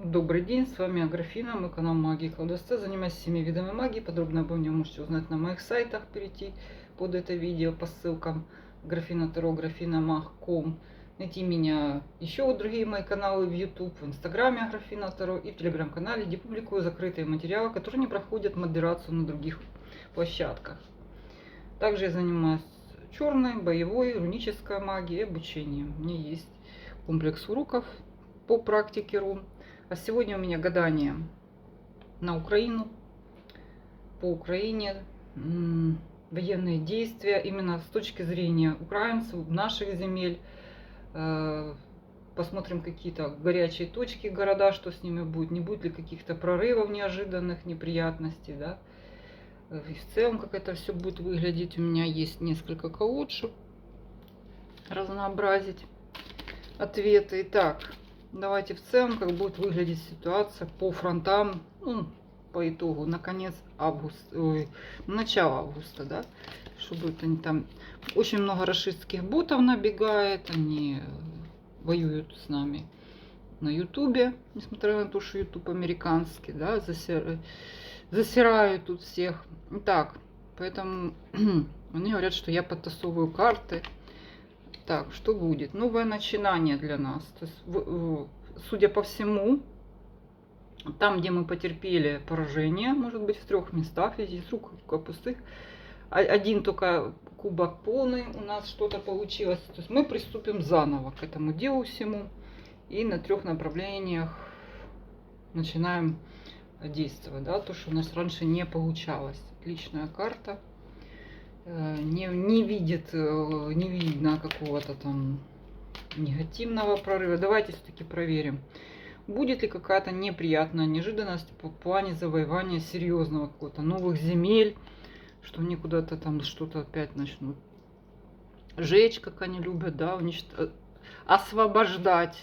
Добрый день, с вами Аграфена, мой канал Магии Колдовства. Занимаюсь всеми видами магии. Подробно обо мне можете узнать на моих сайтах, перейти под это видео по ссылкам Графена Таро, Графинамаг.ком. Найти меня еще у другие мои каналы в YouTube, в Инстаграме Графена Таро и в Телеграм-канале, где публикую закрытые материалы, которые не проходят модерацию на других площадках. Также я занимаюсь черной, боевой, рунической магией и обучением. У меня есть комплекс уроков по практике рун. А сегодня у меня гадание на Украину, по Украине, военные действия, именно с точки зрения украинцев, наших земель. Посмотрим какие-то горячие точки, города, что с ними будет, не будет ли каких-то прорывов неожиданных, неприятностей, да. И в целом, как это все будет выглядеть. У меня есть несколько колод, чтобы разнообразить ответы. Итак, давайте в целом, как будет выглядеть ситуация по фронтам, по итогу, на конец августа, начало августа, да, чтобы это они там, очень много рашистских ботов набегает, они воюют с нами на Ютубе, несмотря на то, что Ютуб американский, да, засирают тут всех. Так, поэтому они говорят, что я подтасовываю карты. Так, что будет? Новое начинание для нас. То есть, судя по всему, там, где мы потерпели поражение, может быть, в 3 местах, здесь рук пустых, один только кубок полный, у нас что-то получилось. То есть мы приступим заново к этому делу всему. И на 3 направлениях начинаем действовать. Да? То, что у нас раньше не получалось. Отличная карта. Не видно какого-то там негативного прорыва. Давайте все-таки проверим, будет ли какая-то неприятная неожиданность по плане завоевания серьезного какого-то новых земель, что они куда-то там что-то опять начнут жечь, как они любят, да, освобождать.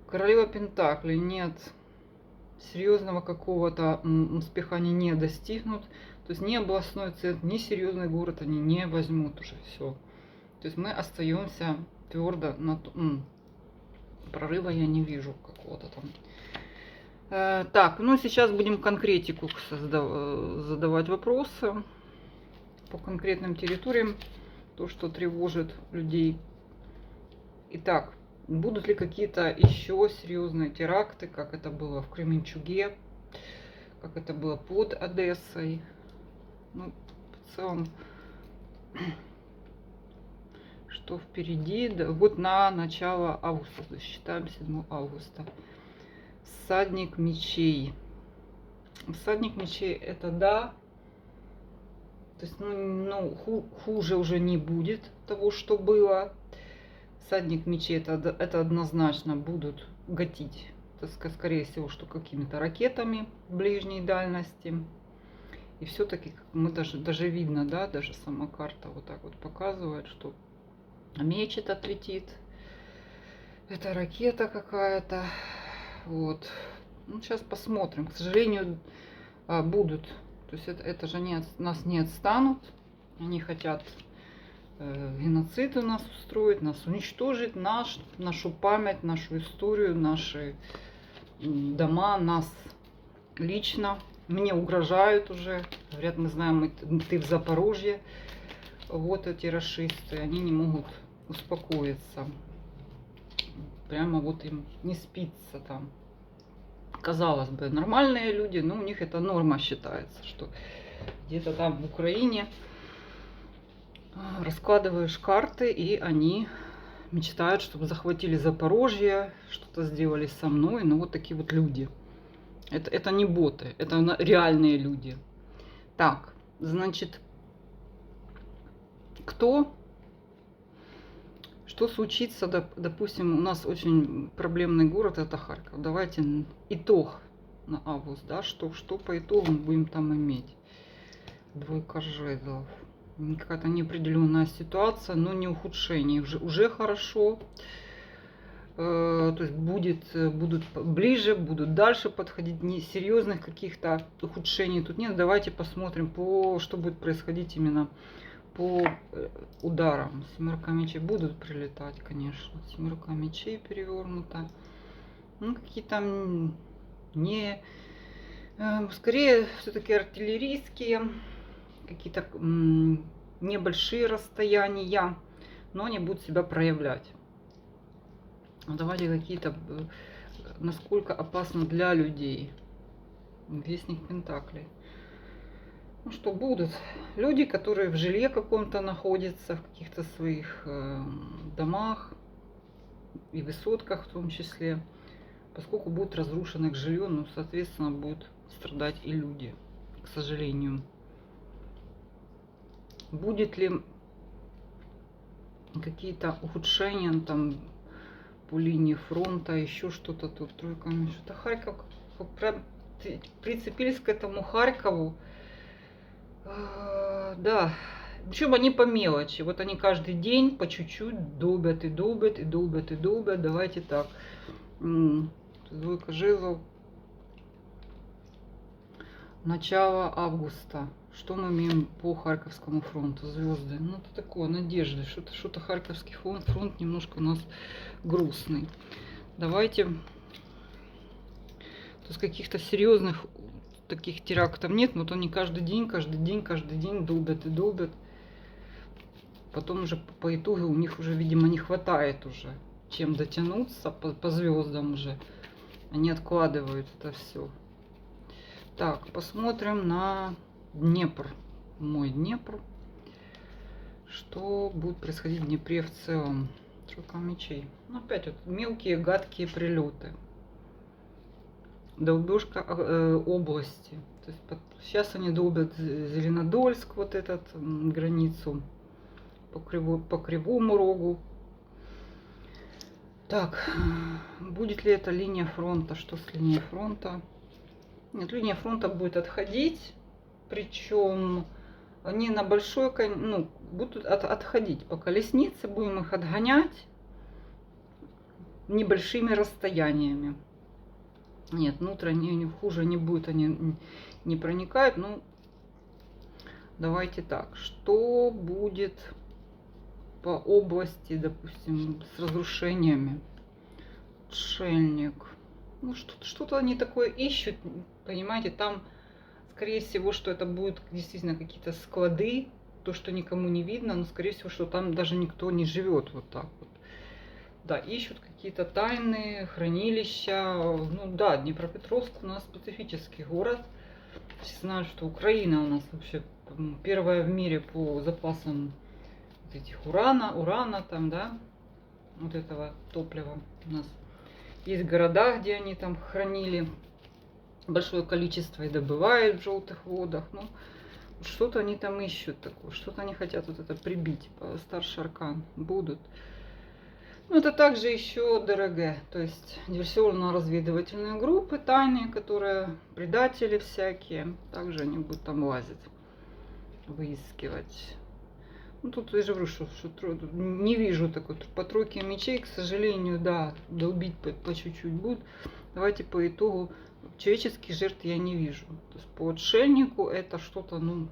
Королева Пентаклей, нет, серьезного какого-то успеха они не достигнут. То есть ни областной центр, ни серьезный город они не возьмут уже все. То есть мы остаемся твердо на прорыва я не вижу какого-то там. Так, ну сейчас будем конкретику задавать вопросы по конкретным территориям, то, что тревожит людей. Итак, будут ли какие-то еще серьезные теракты, как это было в Кременчуге, как это было под Одессой? Ну, в целом, что впереди? Да, вот на начало августа, считаем 7 августа. Всадник мечей. Всадник мечей это да. То есть, хуже уже не будет того, что было. Всадник мечей это однозначно будут гатить. Скорее всего, что какими-то ракетами ближней дальности. И все-таки мы даже видно, да, даже сама карта вот так вот показывает, что меч этот летит. Это ракета какая-то. Вот. Ну, сейчас посмотрим. К сожалению, будут. То есть это же нас не отстанут. Они хотят геноцид у нас устроить, нас уничтожить, нашу память, нашу историю, наши дома, нас лично. Мне угрожают уже. Говорят, мы знаем, ты в Запорожье. Вот эти рашисты, они не могут успокоиться. Прямо вот им не спится там. Казалось бы, нормальные люди, но у них это норма считается, что где-то там в Украине раскладываешь карты, и они мечтают, чтобы захватили Запорожье, что-то сделали со мной. Ну, вот такие вот люди. Это не боты, это реальные люди. Так, значит, что случится, допустим, у нас очень проблемный город, это Харьков. Давайте итог на август, да, что по итогу мы будем там иметь. 2 жезлов. Какая-то неопределенная ситуация, но не ухудшение. Уже хорошо. То есть будут ближе, будут дальше подходить. Не серьезных каких-то ухудшений тут нет. Давайте посмотрим, что будет происходить именно по ударам. 7 мечей будут прилетать, конечно. 7 мечей перевернута. Ну, какие-то не... Скорее, все-таки артиллерийские, какие-то небольшие расстояния, но они будут себя проявлять. Давайте какие-то, насколько опасно для людей. Вестник Пентаклей. Ну что, будут люди, которые в жилье каком-то находятся, в каких-то своих домах и высотках в том числе. Поскольку будет разрушено их жилье, ну, соответственно, будут страдать и люди, к сожалению. Будет ли какие-то ухудшения там по линии фронта, еще что-то тут, тройка, что-то Харьков, прям прицепились к этому Харькову. Да, причем они по мелочи. Вот они каждый день по чуть-чуть долбят и долбят, и долбят, и долбят. Давайте так. Двойка жезлов. Начало августа. Что мы имеем по Харьковскому фронту? Звезды. Ну, это такое, надежды. Что-то Харьковский фронт немножко у нас грустный. Давайте. То есть каких-то серьезных таких терактов нет. Вот они каждый день долбят и долбят. Потом уже по итогу у них уже, видимо, не хватает уже чем дотянуться по звездам уже. Они откладывают это все. Так, посмотрим на Днепр. Мой Днепр. Что будет происходить в Днепре в целом? Тройка мечей. Ну, опять вот мелкие гадкие прилеты. Долбежка области. То есть сейчас они долбят Зеленодольск, вот этот границу по Кривому Рогу. Так, будет ли это линия фронта? Что с линией фронта? Нет, линия фронта будет отходить, причем они на большой, ну, будут отходить по колеснице, будем их отгонять небольшими расстояниями. Нет, внутрь они хуже не будет, они не проникают. Ну, давайте так, что будет по области, допустим, с разрушениями? Отшельник. Ну, что-то они такое ищут, понимаете, там, скорее всего, что это будут действительно какие-то склады, то, что никому не видно, но, скорее всего, что там даже никто не живет вот так вот. Да, ищут какие-то тайные хранилища. Ну да, Днепропетровск у нас специфический город. Все знают, что Украина у нас вообще первая в мире по запасам вот этих урана там, да, вот этого топлива у нас. Есть города, где они там хранили большое количество и добывают в желтых водах. Ну, что-то они там ищут такое, что-то они хотят вот это прибить. Старший аркан будут. Ну, это также еще ДРГ, то есть диверсионно-разведывательные группы тайные, которые предатели всякие. Также они будут там лазить, выискивать. Ну, тут я же говорю, что не вижу такой по тройке мечей, к сожалению, да, долбить по чуть-чуть будут. Давайте по итогу человеческих жертв я не вижу. То есть по отшельнику это что-то, ну,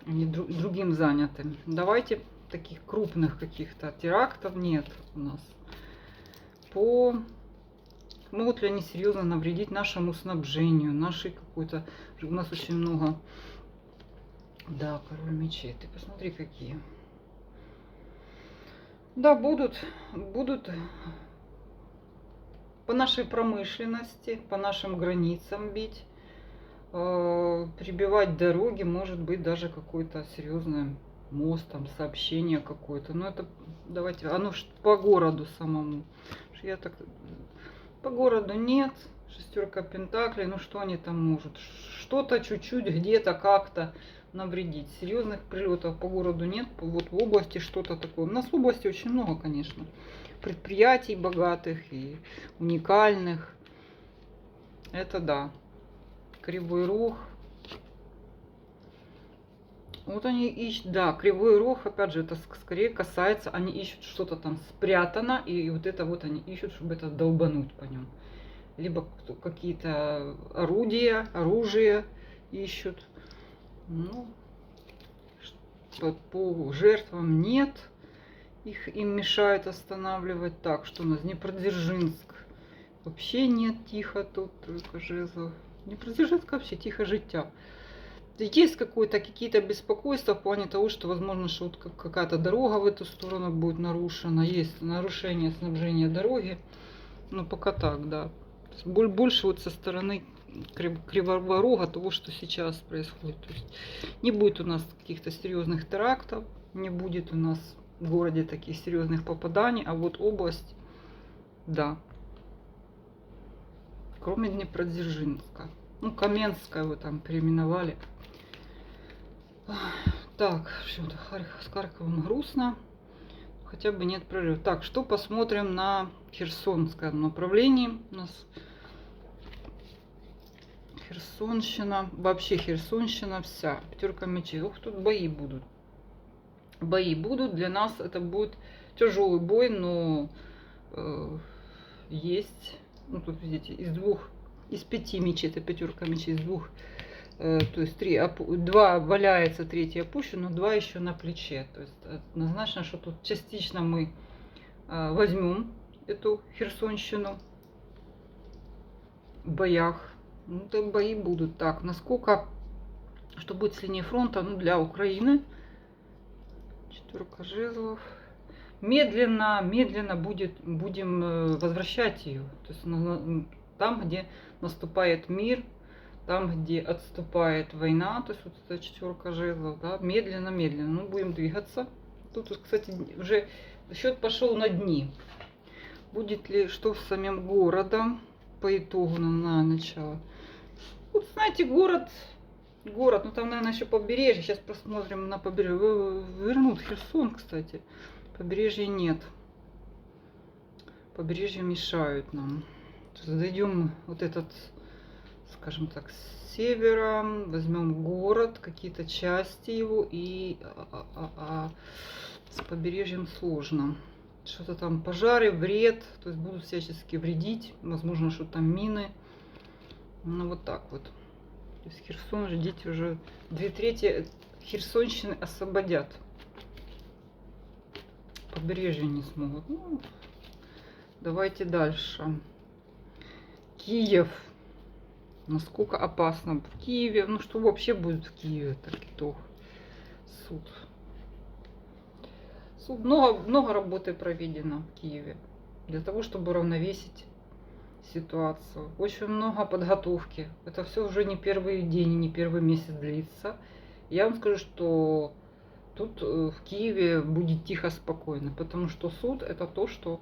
они другим заняты. Давайте таких крупных каких-то терактов нет у нас. Могут ли они серьезно навредить нашему снабжению, нашей какой-то... У нас очень много... Да, король мечей. Ты посмотри, какие. Да, будут по нашей промышленности, по нашим границам бить, прибивать дороги, может быть, даже какой-то серьезный мост, там, сообщение какое-то. Но это, давайте, оно по городу самому. Я так, по городу нет. Шестерка пентаклей, ну что они там могут? Что-то чуть-чуть, где-то, как-то навредить. Серьезных прилетов по городу нет. Вот в области что-то такое. У нас в области очень много, конечно, предприятий богатых и уникальных. Это да. Кривой Рог. Вот они ищут, да, Кривой Рог, опять же, это скорее касается, они ищут что-то там спрятано, и вот это вот они ищут, чтобы это долбануть по нем. Либо какие-то оружие ищут. Ну, по жертвам нет. Им мешают останавливать. Так, что у нас? Днепродзержинск. вообще нет, тихо тут, тройка жезлов. Не продержаться вообще, тихо життя. Есть какие-то беспокойства в плане того, что возможно, что вот какая-то дорога в эту сторону будет нарушена. Есть нарушение снабжения дороги. Но пока так, да. Больше вот со стороны Кривого Рога того, что сейчас происходит. То есть не будет у нас каких-то серьезных терактов, не будет у нас в городе таких серьезных попаданий, а вот область, да. Кроме Днепродзержинска. Ну, Каменская вы там переименовали. Так, что-то с Харьковом грустно. Хотя бы нет прорыва. Так, что посмотрим на Херсонском направлении. У нас Херсонщина, вообще Херсонщина вся. Пятерка мечей. Ох, тут бои будут. Бои будут. Для нас это будет тяжелый бой, но есть. Ну, тут видите, из 5 мечей, это пятерка мечей, из 2. То есть 2 валяется, 3 опущен, но 2 еще на плече. То есть однозначно, что тут частично мы возьмем эту Херсонщину в боях. Ну, то бои будут. Так, насколько, что будет с линии фронта, ну, для Украины. 4 жезлов. Медленно будем возвращать ее. То есть там, где наступает мир, там, где отступает война, то есть вот это 4 жезлов, да, медленно, ну, будем двигаться. Тут, кстати, уже счет пошел на дни. Будет ли что с самим городом по итогу на начало? Вот, знаете, город, ну там, наверное, еще побережье. Сейчас посмотрим на побережье. Вернут Херсон, кстати. Побережья нет. Побережья мешают нам. Зайдем вот этот, скажем так, с севера, возьмем город, какие-то части его, и с побережьем сложно. Что-то там пожары, вред, то есть будут всячески вредить, возможно, что там мины. Ну вот так вот. То есть Херсон, ждите, уже 2/3 Херсонщины освободят. Побережье не смогут. Ну, давайте дальше. Киев. Насколько опасно в Киеве. Ну, что вообще будет в Киеве? Так, итог. Суд. Много работы проведено в Киеве. Для того, чтобы уравновесить ситуацию. Очень много подготовки. Это все уже не первый день, не первый месяц длится. Я вам скажу, что тут в Киеве будет тихо, спокойно. Потому что суд — это то, что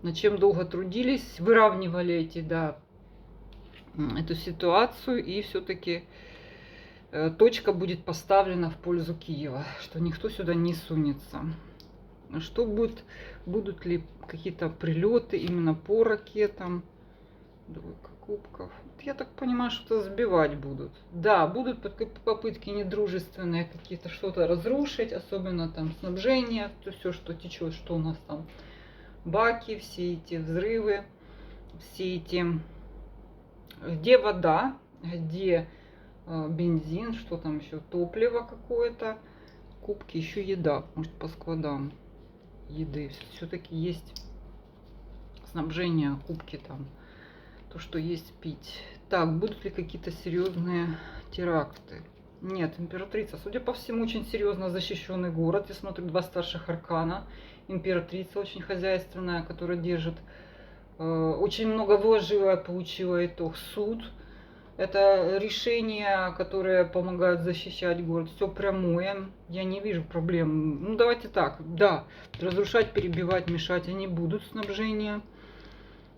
над чем долго трудились, выравнивали эту ситуацию, и все-таки точка будет поставлена в пользу Киева, что никто сюда не сунется. Что будет, будут ли какие-то прилеты именно по ракетам? 2 кубков. Я так понимаю, что сбивать будут. Да, будут попытки недружественные какие-то, что-то разрушить, особенно там снабжение, то все, что течет, что у нас там, баки, все эти взрывы, все эти, где вода, где бензин, что там еще, топливо какое-то, кубки, еще еда, может, по складам еды. Все-таки есть снабжение, кубки там, то, что есть пить. Так, будут ли какие-то серьезные теракты? Нет, императрица. Судя по всему, очень серьезно защищенный город. Я смотрю, 2 старших аркана. Императрица очень хозяйственная, которая держит. Очень много вложила, получила итог. Суд. Это решения, которые помогают защищать город. Все прямое. Я не вижу проблем. Ну, давайте так. Да, разрушать, перебивать, мешать они будут, снабжение.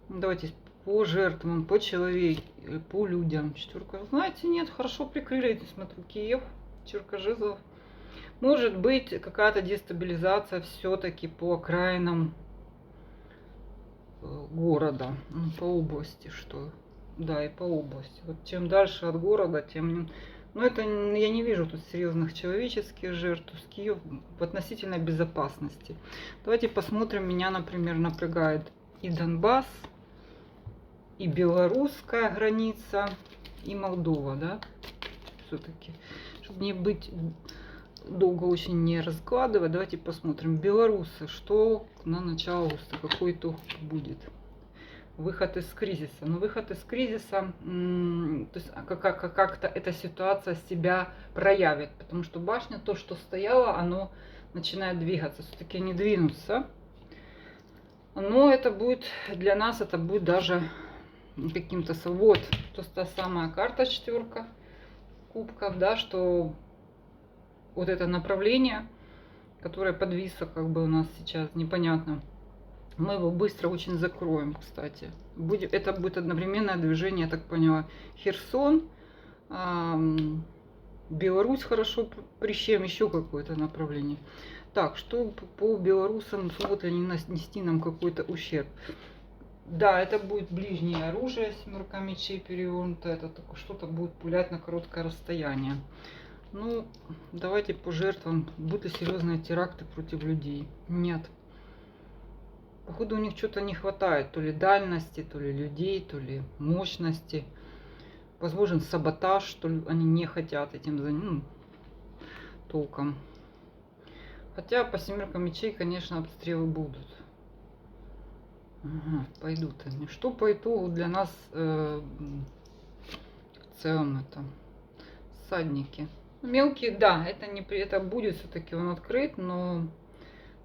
Давайте по жертвам, по человеку, по людям. 4. Знаете, нет, хорошо прикрыли. Смотрю, Киев, 4 жезлов. Может быть какая-то дестабилизация все-таки по окраинам города, по области, что. Да, и по области. Вот чем дальше от города, тем... Но это я не вижу тут серьезных человеческих жертв. Киев в относительной безопасности. Давайте посмотрим. Меня, например, напрягает и Донбасс, и белорусская граница, и Молдова, да, все-таки, чтобы не быть долго очень не раскладывать, давайте посмотрим. Белорусы, что на начало августа, какой итог будет. выход из кризиса. Но выход из кризиса, то есть как-то эта ситуация себя проявит. Потому что башня, то, что стояло, оно начинает двигаться. Все-таки не двинуться. Но это будет для нас, это будет даже каким-то... Вот, то та самая карта четверка кубков, да, что вот это направление, которое подвисло как бы у нас сейчас, непонятно. Мы его быстро очень закроем, кстати. Это будет одновременное движение, я так поняла. Херсон, Беларусь хорошо прищем, еще какое-то направление. Так, что по белорусам, смогут ли они нанести нам какой-то ущерб? Да, это будет ближнее оружие, семерка мечей перевернута. Это что-то будет пулять на короткое расстояние. Ну, давайте по жертвам. Будут ли серьезные теракты против людей? Нет. Походу у них что-то не хватает. То ли дальности, то ли людей, то ли мощности. Возможен саботаж, что они не хотят этим заняться толком. Хотя по семеркам мечей, конечно, обстрелы будут. Ага, пойдут они. Что по итогу для нас в целом это? Всадники. Мелкие, да, это будет все-таки он открыт, но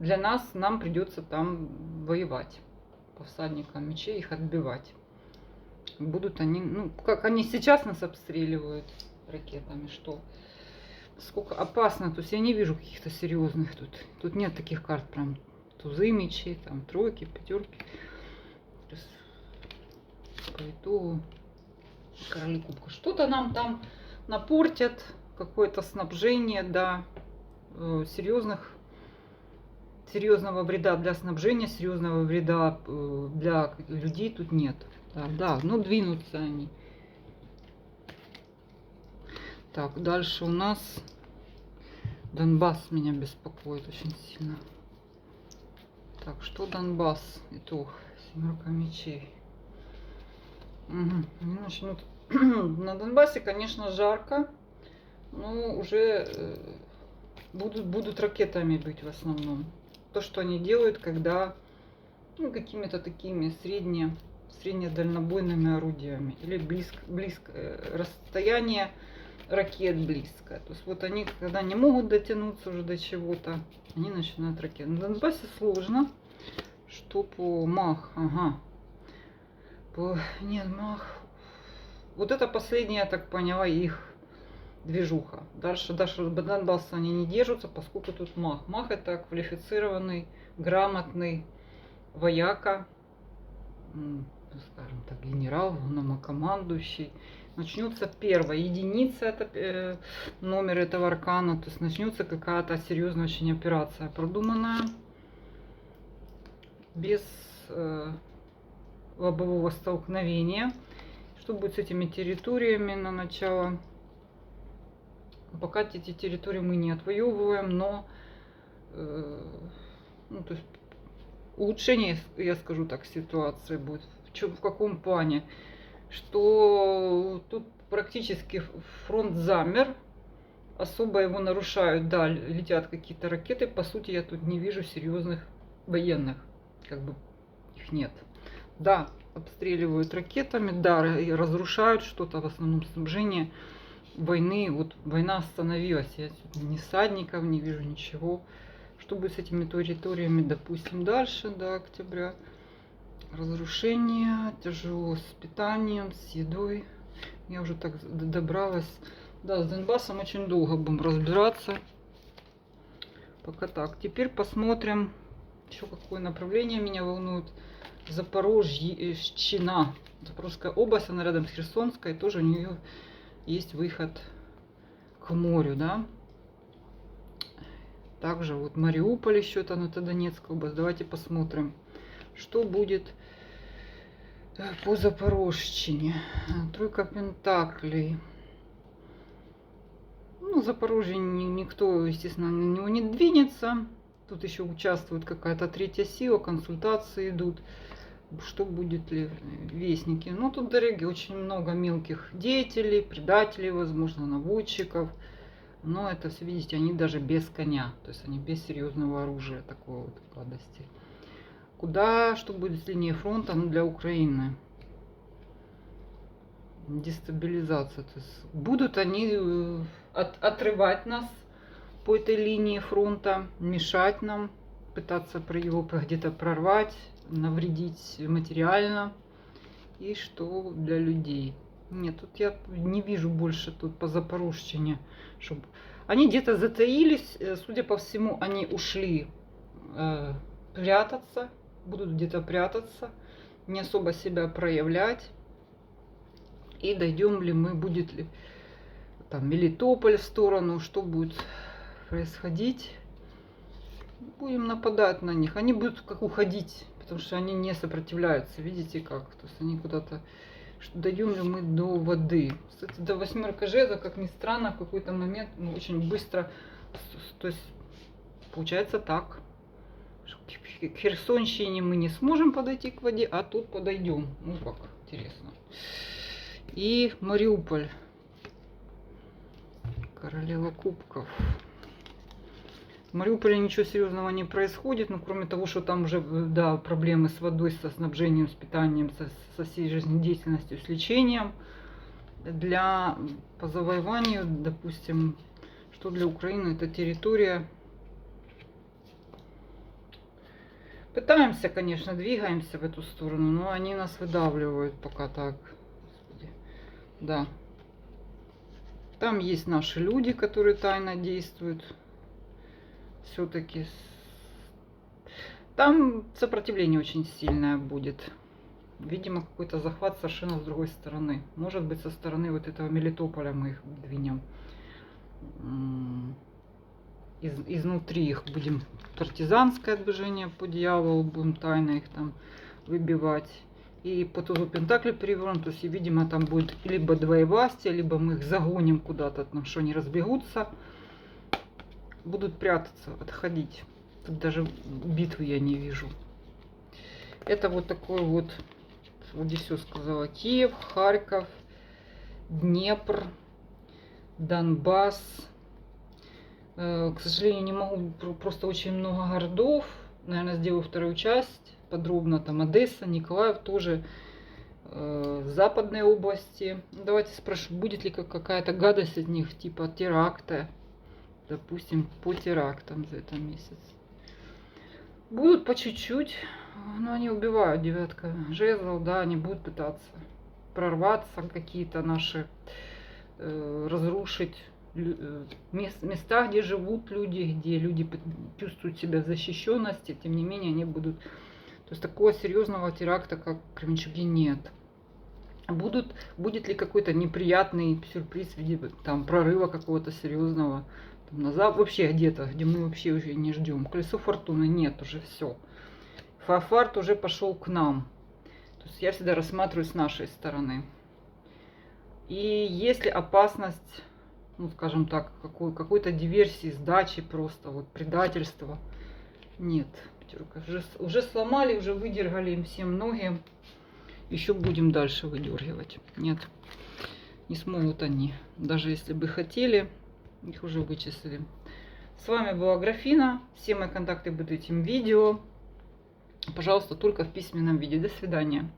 для нас, нам придется там воевать. По всадникам мечей их отбивать. Будут они, ну, как они сейчас нас обстреливают ракетами, что? Сколько опасно, то есть я не вижу каких-то серьезных тут. Тут нет таких карт прям тузы мечей, там тройки, пятерки. По итогу короли кубка. Что-то нам там напортят, какое-то снабжение, да, серьезного вреда для снабжения, серьезного вреда для людей тут нет. Да, но двинутся они. Так, дальше у нас Донбасс меня беспокоит очень сильно. Так, что Донбасс? Итог. Семерка мечей. Угу. Они начнут... На Донбассе, конечно, жарко, но уже будут ракетами быть в основном. То, что они делают, когда какими-то такими среднедальнобойными орудиями. Или близко расстояние ракет близкое. То есть вот они, когда не могут дотянуться уже до чего-то, они начинают ракеты. На Донбассе сложно. Что по мах? Ага. Нет, мах. Вот это последняя, я так поняла, их движуха. Дальше Донбасса они не держатся, поскольку тут мах. Мах это квалифицированный, грамотный вояка, скажем так, генерал, главнокомандующий. Начнется первая единица, это номер этого аркана, то есть начнется какая-то серьезная очень операция, продуманная, без лобового столкновения. Что будет с этими территориями на начало? Пока эти территории мы не отвоевываем, но то есть улучшение, я скажу так, ситуации будет. В каком плане? Что тут практически фронт замер, особо его нарушают, да, летят какие-то ракеты. По сути, я тут не вижу серьезных военных, как бы их нет. Да, обстреливают ракетами, да, и разрушают что-то, в основном снабжение войны. Вот война остановилась, я ни всадников не вижу, ничего. Что будет с этими территориями, допустим, дальше, до октября? Разрушение, тяжело с питанием, с едой. Я уже так добралась. Да, с Донбассом очень долго будем разбираться. Пока так. Теперь посмотрим, еще какое направление меня волнует. Запорожьина. Запорожская область, она рядом с Херсонской. Тоже у нее есть выход к морю, да. Также вот Мариуполь еще там, это Донецкая область. Давайте посмотрим, что будет по Запорожщине. Тройка пентаклей. Ну, Запорожье никто, естественно, на него не двинется. Тут еще участвует какая-то третья сила, консультации идут. Что будет ли вестники? Ну, тут, дороги, очень много мелких деятелей, предателей, возможно, наводчиков. Но это все, видите, они даже без коня. То есть они без серьезного оружия, такой вот гадости. Куда, что будет с линией фронта, ну, для Украины? Дестабилизация. То есть будут они отрывать нас по этой линии фронта, мешать нам, пытаться его где-то прорвать, навредить материально. И что для людей? Нет, тут я не вижу больше тут по Запорожчине, чтобы... Они где-то затаились, судя по всему, они ушли прятаться, будут где-то прятаться, не особо себя проявлять. И дойдем ли мы, будет ли там Мелитополь в сторону, что будет происходить. Будем нападать на них. Они будут как уходить, потому что они не сопротивляются. Видите как? То есть они куда-то... Дойдем ли мы до воды? Кстати, до 8 жезлов, как ни странно, в какой-то момент очень быстро... То есть получается так. К Херсонщине мы не сможем подойти к воде, а тут подойдем. Ну как, интересно. И Мариуполь. Королева кубков. В Мариуполе ничего серьезного не происходит, ну, кроме того, что там уже, да, проблемы с водой, со снабжением, с питанием, со всей жизнедеятельностью, с лечением. По завоеванию, допустим, что для Украины это территория. Пытаемся, конечно, двигаемся в эту сторону, но они нас выдавливают пока так. Господи. Да. Там есть наши люди, которые тайно действуют. Все-таки там сопротивление очень сильное будет. Видимо, какой-то захват совершенно с другой стороны. Может быть, со стороны вот этого Мелитополя мы их двинем. Изнутри их будем партизанское движение по дьяволу, будем тайно их там выбивать. И по тузу Пентакли перевернут, то есть, видимо, там будет либо двоевластие, либо мы их загоним куда-то, там, что они разбегутся. Будут прятаться, отходить. Тут даже битвы я не вижу. Это вот такой вот здесь все сказала. Киев, Харьков, Днепр, Донбасс. К сожалению, не могу, просто очень много городов. Наверное, сделаю вторую часть. Подробно там Одесса, Николаев тоже. Западные области. Давайте спрошу, будет ли какая-то гадость от них, типа теракта. Допустим, по терактам за этот месяц. Будут по чуть-чуть, но они убивают. 9 жезлов, да, они будут пытаться прорваться, какие-то наши, разрушить места, где живут люди, где люди чувствуют себя в защищенности, тем не менее они будут... То есть такого серьезного теракта, как в Кременчуге, нет. Будет ли какой-то неприятный сюрприз в виде там прорыва какого-то серьезного? Назад, вообще где-то, где мы вообще уже не ждем. Колесо фортуны нет, уже все. Фарфарт уже пошел к нам. То есть я всегда рассматриваю с нашей стороны. И если опасность, ну скажем так, какой-то диверсии, сдачи просто, вот предательства, нет. Пятерка. Уже сломали, уже выдергали им всем ноги. Еще будем дальше выдергивать. Нет, не смогут они. Даже если бы хотели. Их уже вычислили. С вами была Графина. Все мои контакты будут в этом видео. Пожалуйста, только в письменном виде. До свидания.